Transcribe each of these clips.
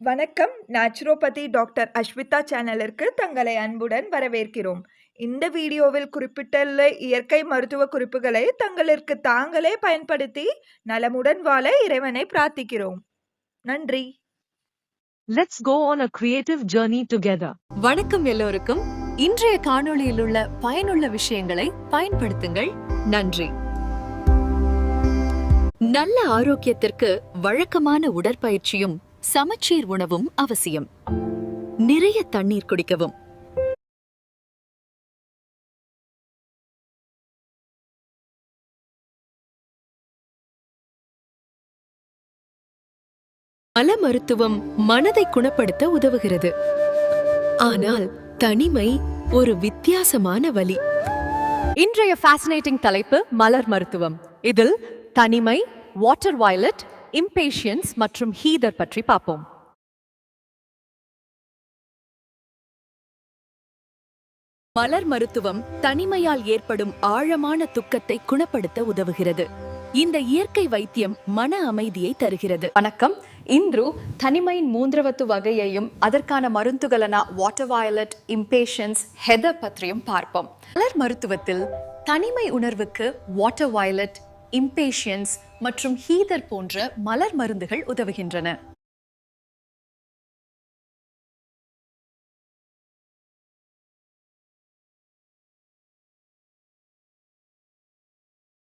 வணக்கம். Naturopathy doctor அஷ்விதா சேனலிற்கு தங்களை அன்புடன் வரவேற்கிறோம். இந்த வீடியோவில் குறிப்பிட்டுள்ள இயற்கை மருத்துவ குறிப்புகளை தங்களுக்கு தாங்களே பயன்படுத்தி நலமுடன் வாழ இறைவனை பிரார்த்திக்கிறோம். நன்றி. Let's go on a creative journey together. வணக்கம் எல்லோருக்கும். இன்றைய காணொளியில் உள்ள பயனுள்ள விஷயங்களை பயன்படுத்துங்கள். நன்றி. நல்ல ஆரோக்கியத்திற்கு வழக்கமான உடற்பயிற்சியும் சமச்சீர் உணவும் அவசியம். நிறைய தண்ணீர் குடிக்கவும். மல மருத்துவம் மனதை குணப்படுத்த உதவுகிறது. ஆனால் தனிமை ஒரு வித்தியாசமான வலி. இன்றைய ஃபேசினேட்டிங் தலைப்பு மலர் மருத்துவம். இதில் தனிமை, வாட்டர் வயலட், இம்பேஷியன்ஸ் மற்றும் ஹீதர் பற்றி பார்ப்போம். மலர் மருத்துவம் தனிமையால் ஏற்படும் ஆழமான துக்கத்தை குணப்படுத்த உதவுகிறது. இந்த இயற்கை வைத்தியம் மன அமைதியை தருகிறது. வணக்கம். இன்று தனிமையின் மூன்றாவது வகையையும் அதற்கான மருந்துகளான வாட்டர் வயலட், இம்பேஷன்ஸ், ஹெதர் பற்றியும் பார்ப்போம். மலர் மருத்துவத்தில் தனிமை உணர்வுக்கு வாட்டர் வயலட், இம்பேஷியன்ஸ் மற்றும் ஹீதர் போன்ற மலர் மருந்துகள் உதவுகின்றன.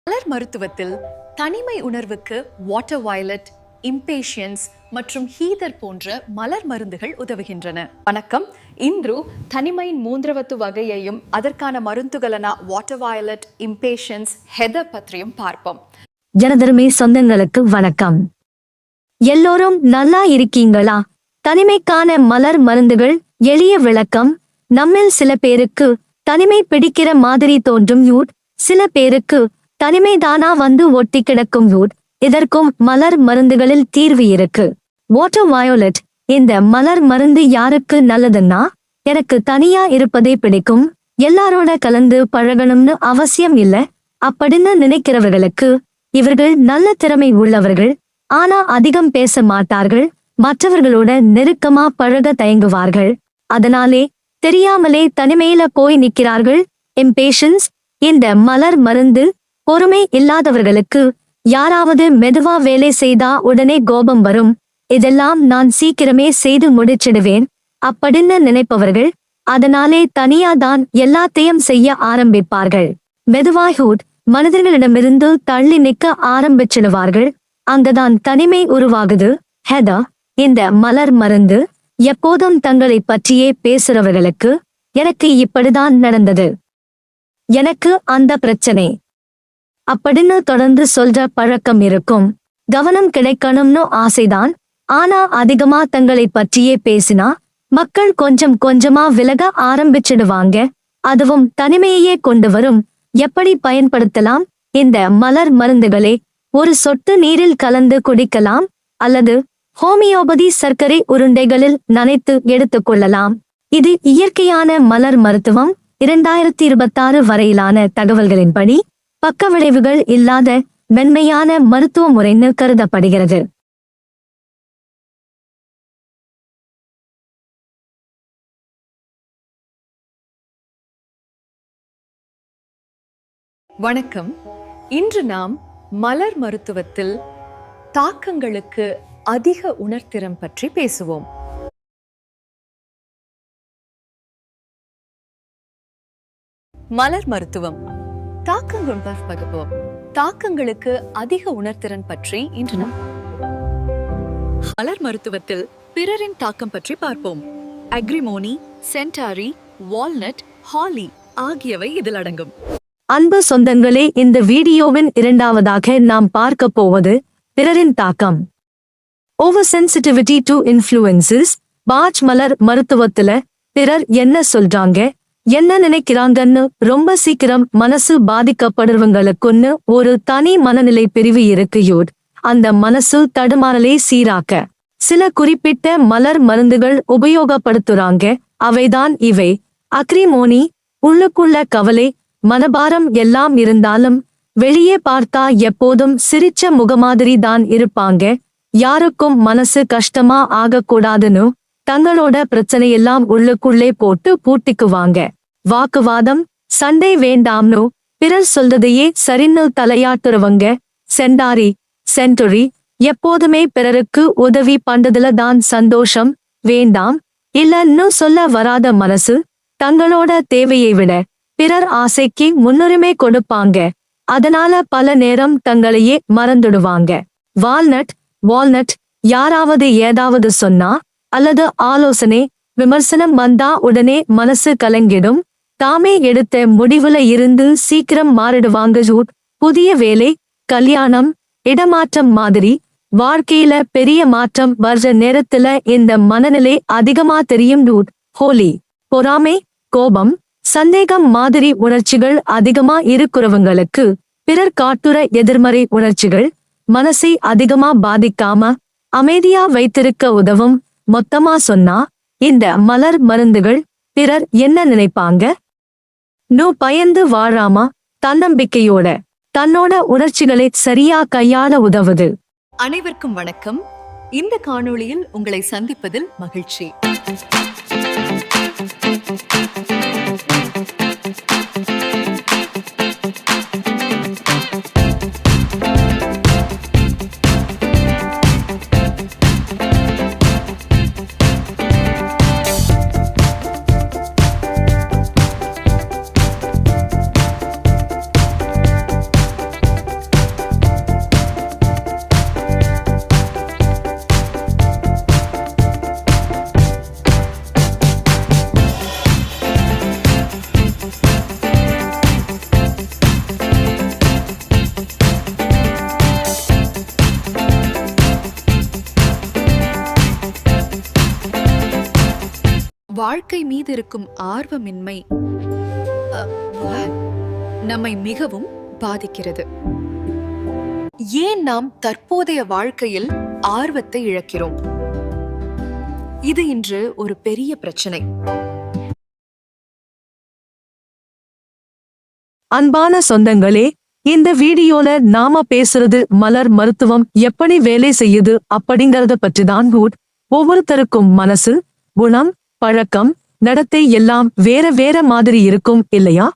மலர் மருத்துவத்தில் தனிமை உணர்வுக்கு வாட்டர் வயலட், இம்பேஷியன்ஸ் மற்றும் ஹீதர் போன்ற மலர் மருந்துகள் உதவுகின்றன. வணக்கம். இன்று தனிமையின் மூன்றாவது வகையையும் அதற்கான மருந்துகளான வாட்டர் வயலட், இம்பேஷன்ஸ், ஹெதர் பற்றியும் பார்ப்போம். ஜனதர்மே சொந்தங்களுக்கு வணக்கம். எல்லோரும் நல்லா இருக்கீங்களா? தனிமைக்கான மலர் மருந்துகள் எளிய விளக்கம். நம்மில் சில பேருக்கு தனிமை பிடிக்கிற மாதிரி தோன்றும் யூட், சில பேருக்கு தனிமை தானா வந்து ஒட்டி கிடக்கும் யூட். இதற்கும் மலர் மருந்துகளில் தீர்வு இருக்கு. வாட்டர் வயோலட் இந்த மலர் மருந்து யாருக்கு நல்லதுன்னா, எனக்கு தனியா இருப்பதே பிடிக்கும், எல்லாரோட கலந்து பழகணும்னு அவசியம் இல்ல அப்படின்னு நினைக்கிறவர்களுக்கு இவர்கள் நல்ல திறமை உள்ளவர்கள். ஆனா அதிகம் பேச மாட்டார்கள், மற்றவர்களோட நெருக்கமா பழக தயங்குவார்கள். அதனாலே தெரியாமலே தனிமையில போய் நிற்கிறார்கள். இம்பேஷன்ஸ் இந்த மலர் மருந்து பொறுமை இல்லாதவர்களுக்கு. யாராவது மெதுவா வேலை செய்தா உடனே கோபம் வரும், இதெல்லாம் நான் சீக்கிரமே செய்து முடிச்சிடுவேன் அப்படின்னு நினைப்பவர்கள். அதனாலே தனியாதான் எல்லாத்தையும் செய்ய ஆரம்பிப்பார்கள். மெதுவாகூட் மனிதர்களிடமிருந்து தள்ளி நிற்க ஆரம்பிச்சிடுவார்கள். அங்கதான் தனிமை உருவாகுது. ஹெதர் இந்த மலர் மருந்து எப்போதும் தங்களை பற்றியே பேசுறவர்களுக்கு, எனக்கு இப்படிதான் நடந்தது, எனக்கு அந்த பிரச்சனை அப்படின்னு தொடர்ந்து சொல்ற பழக்கம் இருக்கும். கவனம் கிடைக்கணும்னு ஆசைதான், ஆனா அதிகமா தங்களை பற்றியே பேசினா மக்கள் கொஞ்சம் கொஞ்சமா விலக ஆரம்பிச்சிடுவாங்க. அதுவும் தனிமையையே கொண்டு வரும். எப்படி பயன்படுத்தலாம்? இந்த மலர் மருந்துகளை ஒரு சொட்டு நீரில் கலந்து குடிக்கலாம், அல்லது ஹோமியோபதி சர்க்கரை உருண்டைகளில் நனைத்து எடுத்துக்கொள்ளலாம். இது இயற்கையான மலர் மருத்துவம். 2026 வரையிலான தகவல்களின்படி பக்க விளைவுகள் இல்லாத மென்மையான மருத்துவ முறைன்னு கருதப்படுகிறது. வணக்கம். இன்று நாம் மலர் மருத்துவத்தில் தாக்கங்களுக்கு அதிக உணர்திறன் பற்றி பேசுவோம். மலர் மருத்துவம் தாக்கங்களுக்கு அதிக உணர்திறன் பற்றி இன்று நாம் மலர் மருத்துவத்தில் பிறரின் தாக்கம் பற்றி பார்ப்போம். அக்ரிமோனி, சென்டாரி, வால்நட், ஹாலி ஆகியவை இதில் அடங்கும். அன்பு சொந்தங்களே, இந்த வீடியோவின் இரண்டாவதாக நாம் பார்க்க போவது பிறரின் தாக்கம். Over sensitivity to influences. Bach மலர் மருத்துவத்துல பிறர் என்ன சொல்றாங்க, என்ன நினைக்கிறாங்கன்னு ரொம்ப சீக்கிரம் மனசு பாதிக்கப்படுறவங்களுக்குன்னு ஒரு தனி மனநிலை பிரிவு இருக்கு யூட். அந்த மனசு தடுமாறலை சீராக்க சில குறிப்பிட்ட மலர் மருந்துகள் உபயோகப்படுத்துறாங்க. அவைதான் இவை. அக்ரிமோனி உள்ளுக்குள்ள கவலை, மனபாரம் எல்லாம் இருந்தாலும் வெளியே பார்த்தா எப்போதும் சிரிச்ச முகமாதிரி தான் இருப்பாங்க. யாருக்கும் மனசு கஷ்டமா ஆகக்கூடாதுன்னு தங்களோட பிரச்சனையெல்லாம் உள்ளுக்குள்ளே போட்டு பூட்டிக்குவாங்க. வாக்குவாதம், சண்டை வேண்டாம்னு பிறர் சொல்றதையே சரின்னு தலையாட்டுறவங்க. சென்டரி எப்போதுமே பிறருக்கு உதவி பண்றதுல தான் சந்தோஷம். வேண்டாம் இல்லன்னு சொல்ல வராத மனசு. தங்களோட தேவையை விட பிறர் ஆசைக்கு முன்னுரிமை கொடுப்பாங்க. அதனால பல நேரம் தங்களையே மறந்துடுவாங்க. வால்நட் யாராவது ஏதாவது சொன்னா அல்லது ஆலோசனை விமர்சனம் வந்தா உடனே மனசு கலங்கிடும். தாமே எடுத்த முடிவுல இருந்து சீக்கிரம் மாறிடுவாங்க. புதிய வேலை, கல்யாணம், இடமாற்றம் மாதிரி வாழ்க்கையில பெரிய மாற்றம் வர்ற நேரத்துல இந்த மனநிலை அதிகமா தெரியும். ஹோலி, பொறாமை, கோபம், சந்தேகம் மாதிரி உணர்ச்சிகள் அதிகமா இருக்கிறவங்களுக்கு பிறர் காட்டுற எதிர்மறை உணர்ச்சிகள் மனசை அதிகமா பாதிக்காம அமைதியா வைத்திருக்க உதவும். மொத்தமா சொன்னா இந்த மலர் மருந்துகள் பிறர் என்ன நினைப்பாங்க பயந்து வாழாம தன்னம்பிக்கையோட தன்னோட உணர்ச்சிகளை சரியா கையாள உதவுது. அனைவருக்கும் வணக்கம். இந்த காணொளியில் உங்களை சந்திப்பதில் மகிழ்ச்சி. வாழ்க்கை மீது இருக்கும் ஆர்வமின்மை நம்மை மிகவும் பாதிக்கிறது. ஏன் நாம் தற்போதைய வாழ்க்கையில் ஆர்வத்தை இழக்கிறோம்? இது இன்று ஒரு பெரிய பிரச்சனை. அன்பான சொந்தங்களே, இந்த வீடியோல நாம பேசுறது மலர் மருத்துவம் எப்படி வேலை செய்யுது அப்படிங்கறத பற்றிதான். ஒவ்வொருத்தருக்கும் மனசு, குணம், பழக்கம், நடத்தை எல்லாம் வேற மாதிரி இருக்கும் இல்லையா?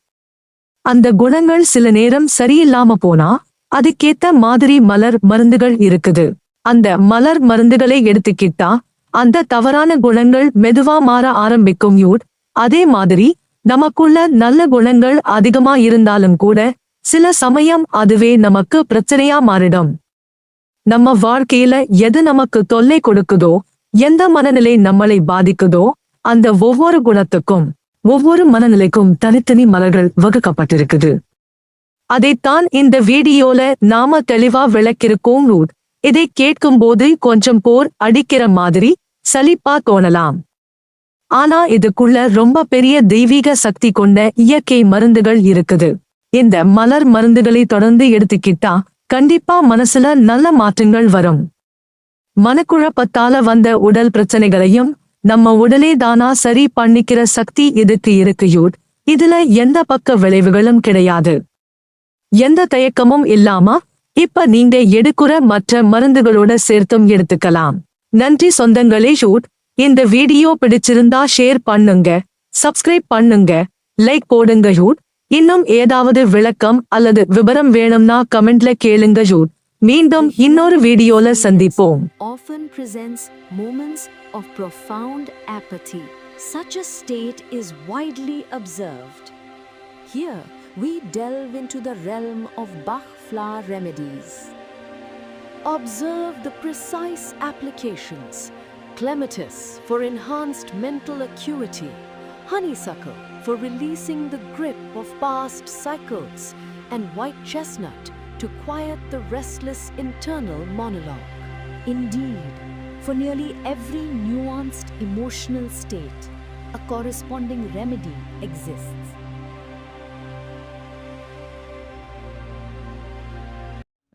அந்த குணங்கள் சில நேரம் சரியில்லாம போனா அதுக்கேத்த மாதிரி மலர் மருந்துகள் இருக்குது. அந்த மலர் மருந்துகளை எடுத்துக்கிட்டா அந்த தவறான குணங்கள் மெதுவா மாற ஆரம்பிக்கும். அதே மாதிரி நமக்குள்ள நல்ல குணங்கள் அதிகமா இருந்தாலும் கூட சில சமயம் அதுவே நமக்கு பிரச்சனையா மாறிடும். நம்ம வாழ்க்கையில எது நமக்கு தொல்லை கொடுக்குதோ, எந்த மனநிலை நம்மளை பாதிக்குதோ அந்த ஒவ்வொரு குணத்துக்கும் ஒவ்வொரு மனநிலைக்கும் தனித்தனி மலர்கள் வகுக்கப்பட்டிருக்குது. அதைத்தான் இந்த வீடியோல நாம தெளிவா விளக்கிருக்கோம். இதை கேட்கும் போது கொஞ்சம் போர் அடிக்கிற மாதிரி சலிப்பா தோணலாம். ஆனா இதுக்குள்ள ரொம்ப பெரிய தெய்வீக சக்தி கொண்ட இயற்கை மருந்துகள் இருக்குது. இந்த மலர் மருந்துகளை தொடர்ந்து எடுத்துக்கிட்டா கண்டிப்பா மனசுல நல்ல மாற்றங்கள் வரும். மனக்குழப்பத்தால வந்த உடல் பிரச்சனைகளையும் நம்ம உடலே தானா சரி பண்ணிக்கிற சக்தி இதுக்கு இருக்கு. இதுல எந்த பக்க விளைவுகளும் கிடையாது. எந்த தயக்கமும் இல்லாம இப்ப நீங்க எடுக்கிற மற்ற மருந்துகளோட சேர்த்தும் எடுத்துக்கலாம். நன்றி சொந்தங்களே. இந்த வீடியோ பிடிச்சிருந்தா ஷேர் பண்ணுங்க, சப்ஸ்கிரைப் பண்ணுங்க, லைக் போடுங்க. இன்னும் ஏதாவது விளக்கம் அல்லது விபரம் வேணும்னா கமெண்ட்ல கேளுங்க. மீண்டும் இன்னொரு வீடியோல சந்திப்போம். Often presents moments of profound apathy. Such a state is widely observed. Here we delve into the realm of Bach flower remedies. Observe the precise applications. Clematis for enhanced mental acuity, honeysuckle for releasing the grip of past cycles, and white chestnut to quiet the restless internal monologue. Indeed, for nearly every nuanced emotional state, a corresponding remedy exists.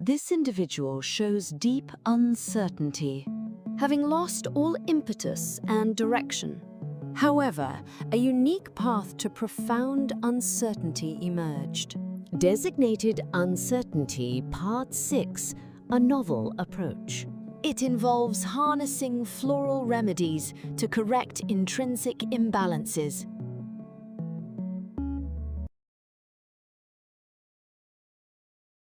This individual shows deep uncertainty, having lost all impetus and direction. However, a unique path to profound uncertainty emerged. Designated Uncertainty Part 6, a novel approach. It involves harnessing floral remedies to correct intrinsic imbalances.